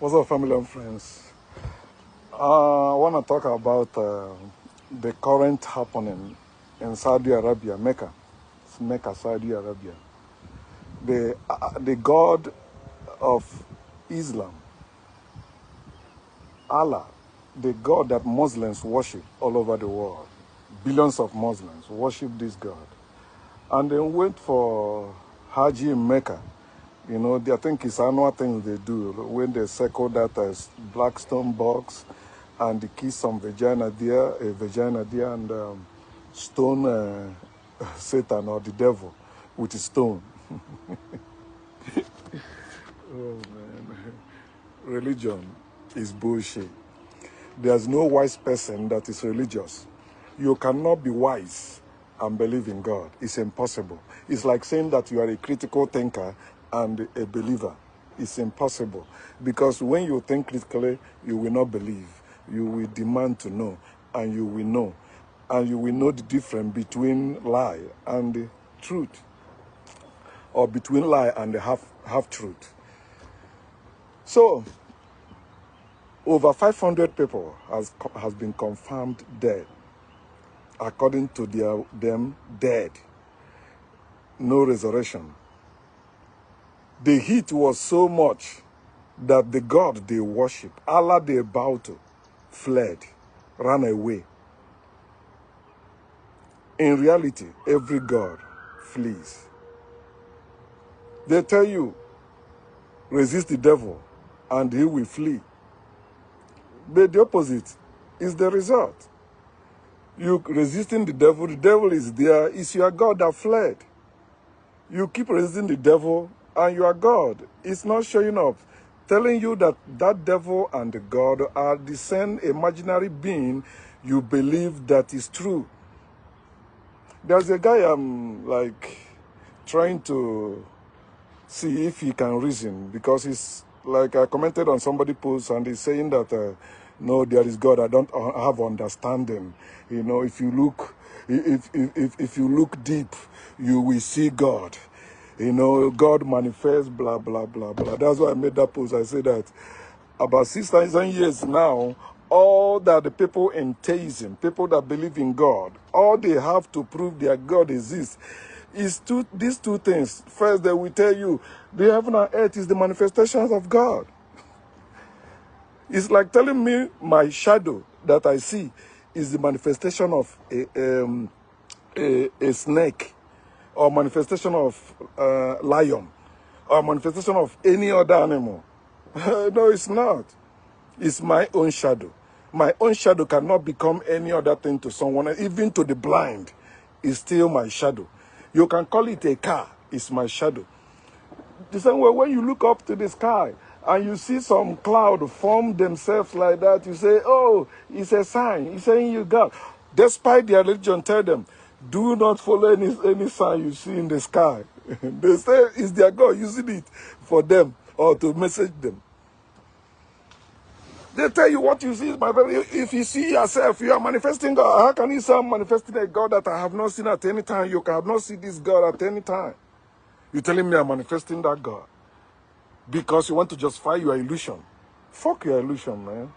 What's up, family and friends? I want to talk about the current happening in Saudi Arabia, Mecca. It's Mecca, Saudi Arabia. The God of Islam, Allah, the God that Muslims worship all over the world. Billions of Muslims worship this God. And they went for Hajj in Mecca. You know, I think it's annual things they do when they circle that as black stone box and they kiss some vagina there, and stone Satan or the devil with a stone. Oh, man. Religion is bullshit. There's no wise person that is religious. You cannot be wise and believe in God. It's impossible. It's like saying that you are a critical thinker and a believer. It's impossible. Because when you think critically, you will not believe. You will demand to know, and you will know. And you will know the difference between lie and the truth, or between lie and the half-truth. So, over 500 people has been confirmed dead. According to them, dead. No resurrection. The heat was so much that the God they worship, Allah they bow to, fled, ran away. In reality, every God flees. They tell you, resist the devil and he will flee. But the opposite is the result. You resisting the devil is there, it's your God that fled. You keep resisting the devil and your God is not showing up, telling you that that devil and the God are the same imaginary being you believe that is true. There's a guy I'm like trying to see if he can reason, because he's like, I commented on somebody's post and he's saying that no, there is God. I don't have understanding. You know, if you look, if you look deep, you will see God. You know, God manifests, blah blah blah blah. That's why I made that post. I said that about 6,000 years now, all that the people in theism, people that believe in God, all they have to prove their God exists is these two things. First, they will tell you the heaven and earth is the manifestations of God. It's like telling me my shadow that I see is the manifestation of a snake, or manifestation of lion, or manifestation of any other animal. No, it's not. It's my own shadow. My own shadow cannot become any other thing to someone else. Even to the blind, it's still my shadow. You can call it a car, it's my shadow. The same way, when you look up to the sky and you see some cloud form themselves like that, you say, oh, it's a sign. It's saying you God. Despite their religion, tell them, do not follow any sign you see in the sky. They say it's their God using it for them or to message them. They tell you what you see is my brother. If you see yourself, you are manifesting God. How can you say I'm manifesting a God that I have not seen at any time? You have not seen this God at any time. You're telling me I'm manifesting that God because you want to justify your illusion. Fuck your illusion, man.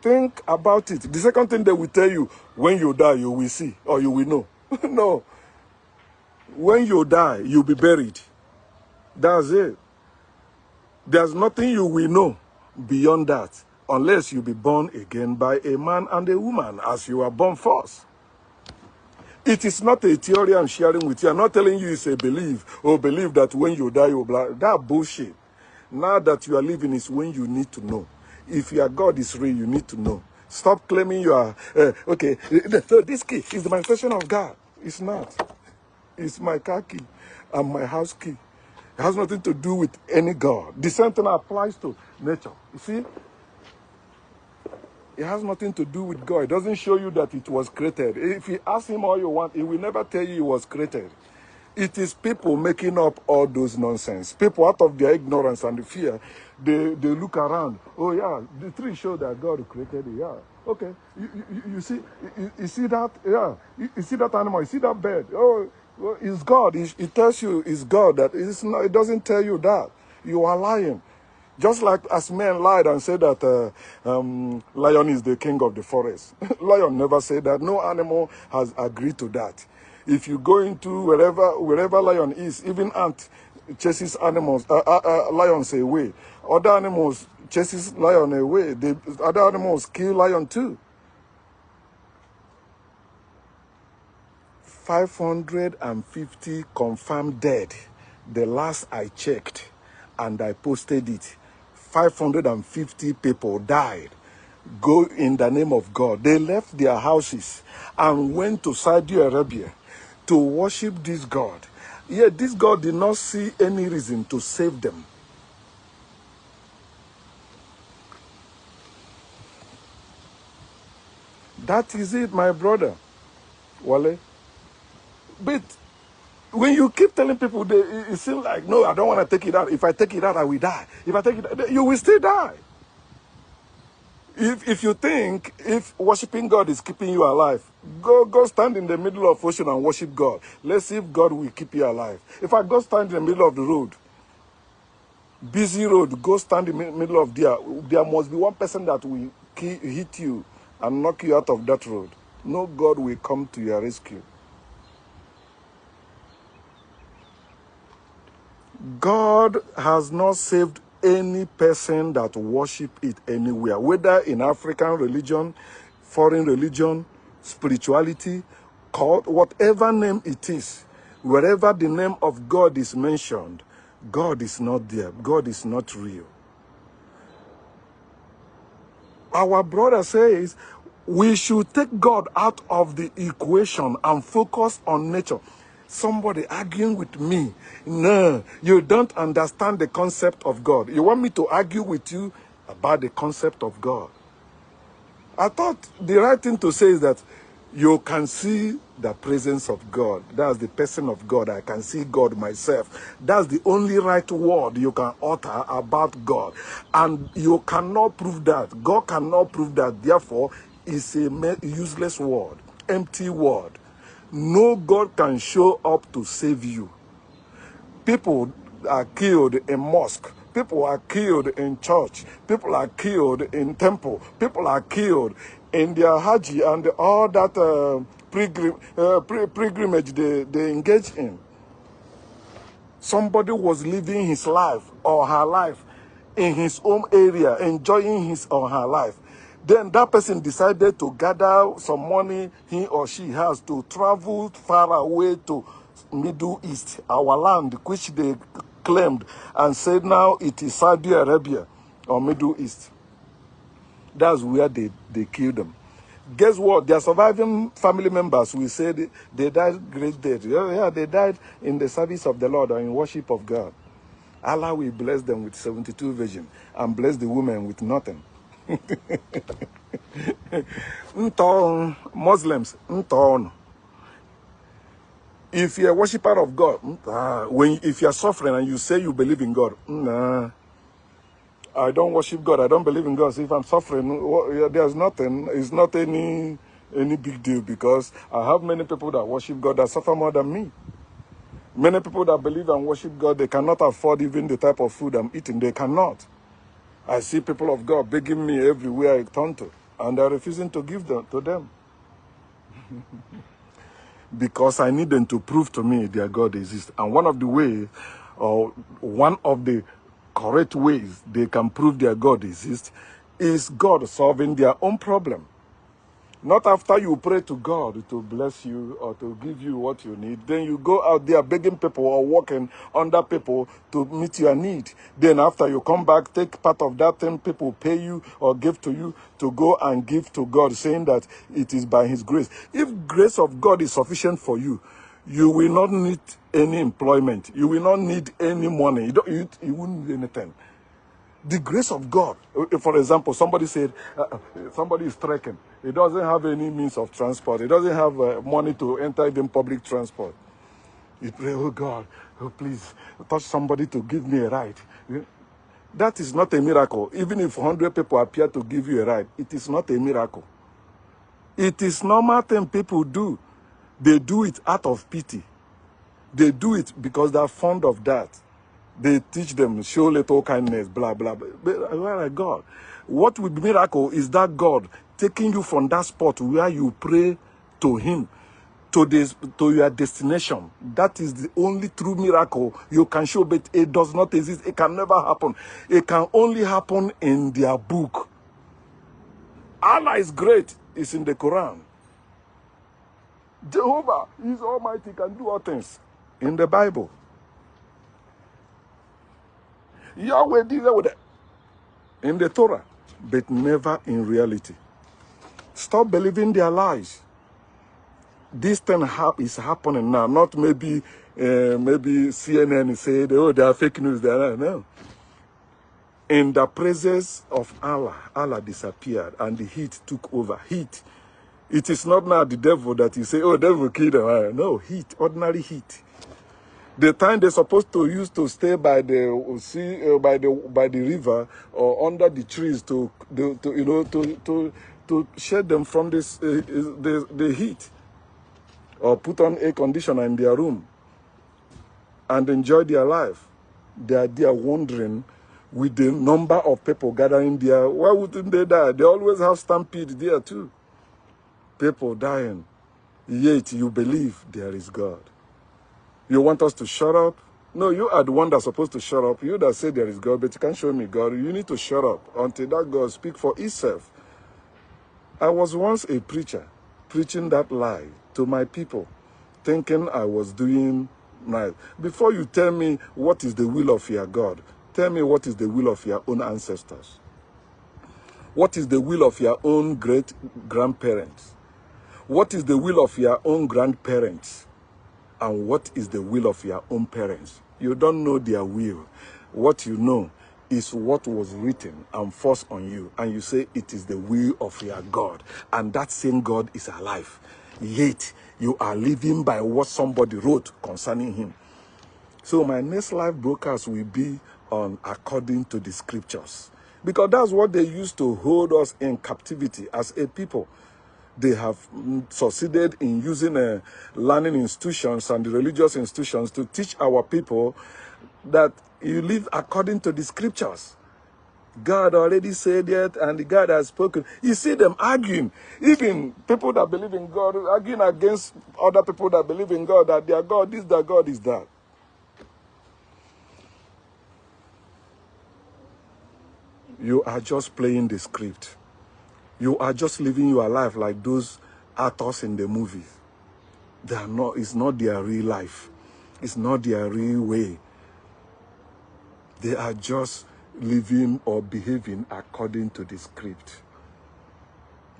Think about it. The second thing they will tell you, when you die, you will see or you will know. No. When you die, you'll be buried. That's it. There's nothing you will know beyond that, unless you be born again by a man and a woman, as you are born first. It is not a theory I'm sharing with you. I'm not telling you it's a belief, or believe that when you die, you blah. That bullshit. Now that you are living is when you need to know. If your God is real, you need to know. Stop claiming you are, okay, so this key is the manifestation of God. It's not. It's my car key and my house key. It has nothing to do with any God. The same thing applies to nature. You see? It has nothing to do with God. It doesn't show you that it was created. If you ask him all you want, he will never tell you it was created. It is people making up all those nonsense. People, out of their ignorance and fear, they look around. Oh, yeah, the tree show that God created it. Yeah. Okay. You see that? Yeah. You see that animal? You see that bird? Oh, well, it's God. It tells you it's God. That it's not, it doesn't tell you that. You are lying. Just like as men lied and said that lion is the king of the forest. Lion never said that. No animal has agreed to that. If you go into wherever lion is, even ant chases lions away. Other animals chases lion away. Other animals kill lion too. 550 confirmed dead. The last I checked, and I posted it. 550 people died. Go in the name of God. They left their houses and went to Saudi Arabia to worship this God. Yet this God did not see any reason to save them. That is it, my brother. Wale. But when you keep telling people, it seems like, no, I don't want to take it out. If I take it out, I will die. If I take it out, you will still die. If you think if worshiping God is keeping you alive, go stand in the middle of the ocean and worship God. Let's see if God will keep you alive. If I go stand in the middle of the road, busy road, go stand in the middle of there must be one person that will hit you and knock you out of that road. No God will come to your rescue. God has not saved any person that worship it anywhere, whether in African religion, foreign religion, spirituality, cult, whatever name it is, wherever the name of God is mentioned, God is not there. God is not real. Our brother says we should take God out of the equation and focus on nature. Somebody arguing with me. No, you don't understand the concept of God. You want me to argue with you about the concept of God? I thought the right thing to say is that you can see the presence of God. That's the person of God. I can see God myself. That's the only right word you can utter about God. And you cannot prove that. God cannot prove that. Therefore, it's a useless word, empty word. No God can show up to save you. People are killed in mosque. People are killed in church. People are killed in temple. People are killed in their Hajj and all that pilgrimage they engage in. Somebody was living his life or her life in his own area, enjoying his or her life. Then that person decided to gather some money he or she has to travel far away to Middle East, our land, which they claimed and said now it is Saudi Arabia or Middle East. That's where they killed them. Guess what? Their surviving family members will say they died great death. Yeah, they died in the service of the Lord or in worship of God. Allah will bless them with 72 virgins and bless the women with nothing. Muslims, if you're a worshiper of God, if you're suffering and you say you believe in God, nah, I don't worship God, I don't believe in God. So if I'm suffering, there's nothing, it's not any big deal, because I have many people that worship God that suffer more than me. Many people that believe and worship God, they cannot afford even the type of food I'm eating. They cannot. I see people of God begging me everywhere I turn to, and they're refusing to give them to them. Because I need them to prove to me their God exists. And one of the ways, or one of the correct ways they can prove their God exists, is God solving their own problem. Not after you pray to God to bless you or to give you what you need, then you go out there begging people or working under people to meet your need. Then after you come back, take part of that thing people pay you or give to you to go and give to God, saying that it is by His grace. If grace of God is sufficient for you, you will not need any employment. You will not need any money. You won't need anything. The grace of God. For example, somebody said, somebody is trekking. He doesn't have any means of transport. He doesn't have money to enter even public transport. You pray, oh God, oh please, touch somebody to give me a ride. That is not a miracle. Even if 100 people appear to give you a ride, it is not a miracle. It is normal thing people do. They do it out of pity. They do it because they're fond of that. They teach them, show little kindness, blah, blah, blah. But we're like, God, what will be miracle is that God taking you from that spot where you pray to him to your destination. That is the only true miracle you can show, but it does not exist. It can never happen. It can only happen in their book. Allah is great. It's in the Quran. Jehovah is almighty, can do all things. In the Bible. Yahweh did that with it. In the Torah. But never in reality. Stop believing their lies. This thing is happening now. Not maybe CNN said, oh, they are fake news. No. In the presence of Allah, Allah disappeared and the heat took over. Heat. It is not now the devil that you say, oh, devil killed them. No, heat, ordinary heat. The time they're supposed to use to stay by the sea, by the river or under the trees to shed them from this the heat, or put on air conditioner in their room and enjoy their life. They are there wondering with the number of people gathering there. Why wouldn't they die? They always have stampede there too. People dying. Yet you believe there is God. You want us to shut up? No, you are the one that's supposed to shut up. You that say there is God, but you can't show me God. You need to shut up until that God speak for himself. I was once a preacher, preaching that lie to my people, thinking I was doing right. Before you tell me what is the will of your God, tell me what is the will of your own ancestors. What is the will of your own great-grandparents? What is the will of your own grandparents? And what is the will of your own parents? You don't know their will. What you know is what was written and forced on you. And you say it is the will of your God. And that same God is alive. Yet you are living by what somebody wrote concerning him. So my next live broadcast will be on according to the scriptures. Because that's what they used to hold us in captivity as a people. They have succeeded in using learning institutions and the religious institutions to teach our people that you live according to the scriptures. God already said it, and God has spoken. You see them arguing. Even people that believe in God arguing against other people that believe in God, that their God is that, God is that. You are just playing the script. You are just living your life like those actors in the movies. They are not, it's not their real life. It's not their real way. They are just living or behaving according to the script.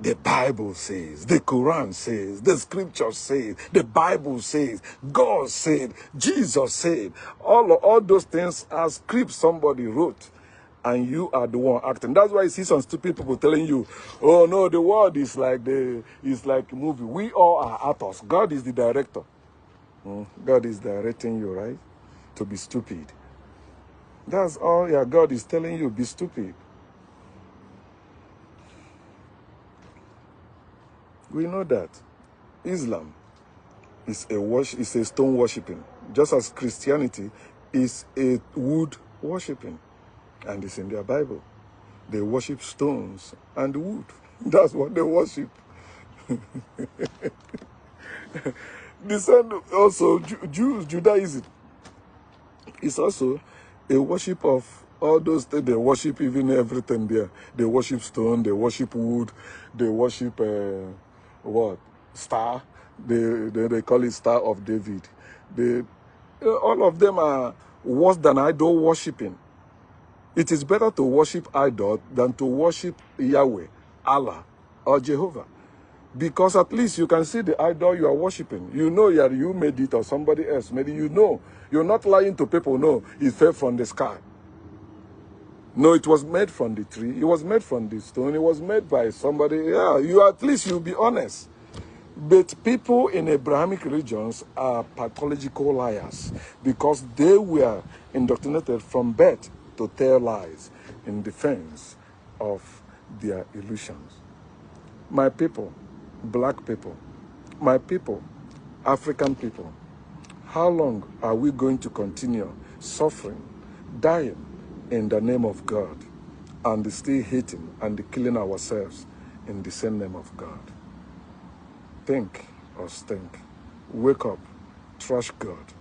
The Bible says, the Quran says, the scriptures say, the Bible says, God said, Jesus said. All those things are scripts somebody wrote. And you are the one acting. That's why you see some stupid people telling you, oh no, the world is like a movie. We all are actors. God is the director. God is directing you, right? To be stupid. That's all your God is telling you, be stupid. We know that Islam is a stone worshipping, just as Christianity is a wood worshipping. And it's in their Bible. They worship stones and wood. That's what they worship. The same also Judaism is also a worship of all those things. They worship even everything there. They worship stone, they worship wood, they worship star. They call it Star of David. All of them are worse than idol worshiping. It is better to worship idol than to worship Yahweh, Allah, or Jehovah. Because at least you can see the idol you are worshiping. You know you made it or somebody else made it. You know. You're not lying to people. No, it fell from the sky. No, it was made from the tree. It was made from the stone. It was made by somebody. Yeah, at least you'll be honest. But people in Abrahamic religions are pathological liars because they were indoctrinated from birth to tell lies in defense of their illusions. My people, black people, my people, African people, how long are we going to continue suffering dying in the name of God and still hating and killing ourselves in the same name of God. Think or stink. Wake up, trust God,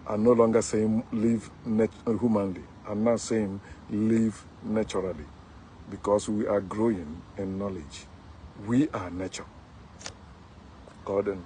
and no longer saying live humanly. I'm not saying live naturally, because we are growing in knowledge. We are nature. God